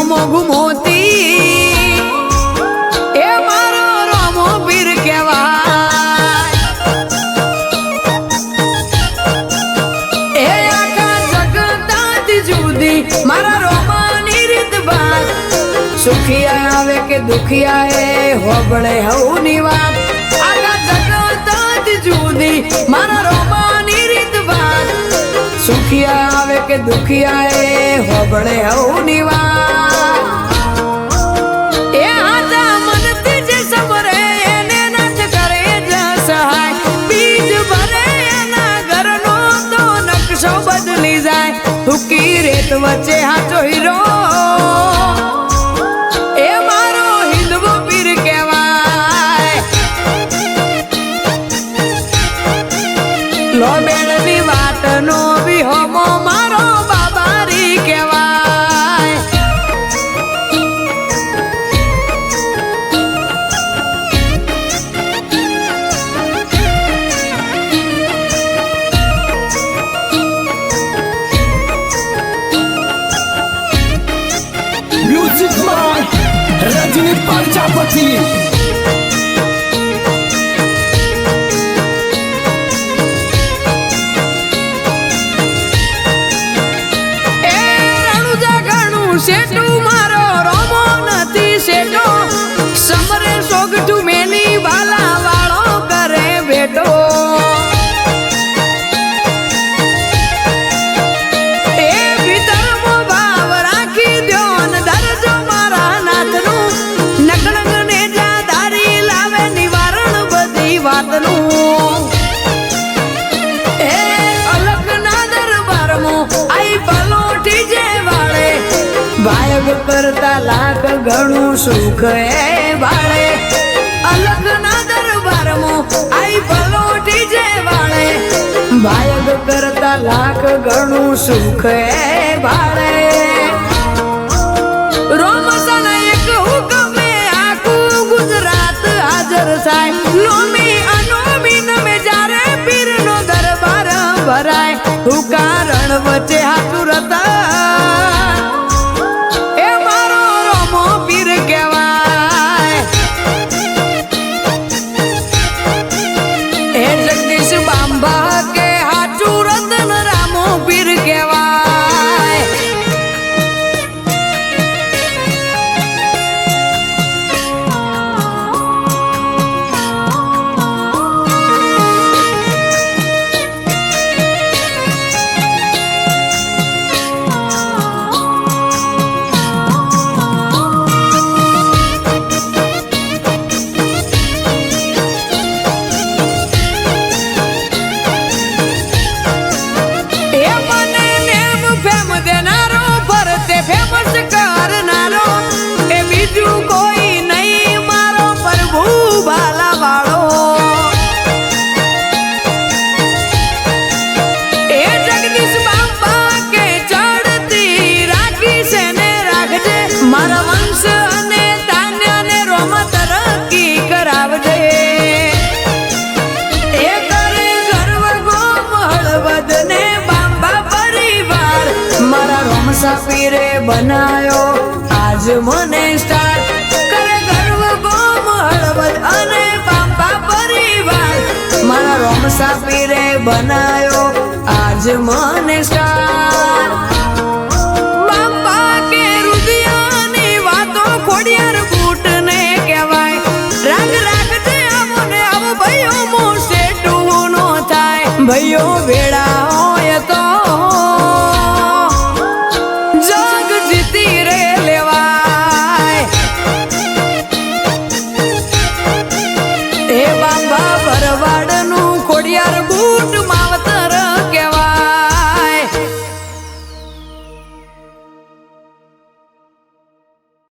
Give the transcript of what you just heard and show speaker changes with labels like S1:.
S1: મોઘું મોતી એ મારો રોમો પીર કહેવાય એ આખા જગતાથી જુદી મારા રોમાની રીત બાત સુખિયા આવે કે દુખિયા એ હોબળે હવની વાત આખા જગતાથી જુદી મારા રોમાની રીત બાત સુખિયા આવે કે દુખિયા એ હોબળે હવની વાત એ આજા મનથી જે સમરે એને નચ કરે જ સહાય બીજ ભરે એના ઘરનો તો નકશો બદલી જાય હુકી રેત વચ્ચે હાચો હીરો એ મારો હિંદવો પીર કહેવાય લો બેડની વાતનો વિહોમો મારો બાબારી કહેવાય
S2: મ્યુઝિક બાય રજની પ્રજાપતિ
S1: શેઠું મારો રોમો નથી શેઠો સમરે સોગઠું મેલી વાલા વાળો કરે બેટો એ ભીતરમો ભાવ રાખી દ્યો ને દરજો મારા નાથનું નકળંગ ને જાદારી લાવે નિવારણ બધી વાતનું એ અલગના દરબારમાં આઈ પલોઠી જે વાળે ભાયગ કરતા લાખ ઘણું સુખ એ વાળે અલગના દરબારમાં આઈ પલોઠી જે વાળે ભાયગ કરતા લાખ ઘણું સુખ એ વાળે રોમસન એક હુકમે આખું ગુજરાત હાજર થાય નોમી અનોમી નમે જારે પીરનો દરબાર ભરાય હુકારણ વચ્ચે હાથું રતા પીરે બનાયો આજ મને સ્ટાર કરે ગર્વ ગોમ હળવદ અને બાપા પરિવાર મારા રોમસા પીરે બનાયો આજ મને સ્ટાર બાપા કે રુદિયાની વાતો ખોડિયાર બૂટ ને કહેવાય રાગ રાખજે આવો ને આવો ભાઈઓ મો સેટું નો થાય ભાઈઓ વેળા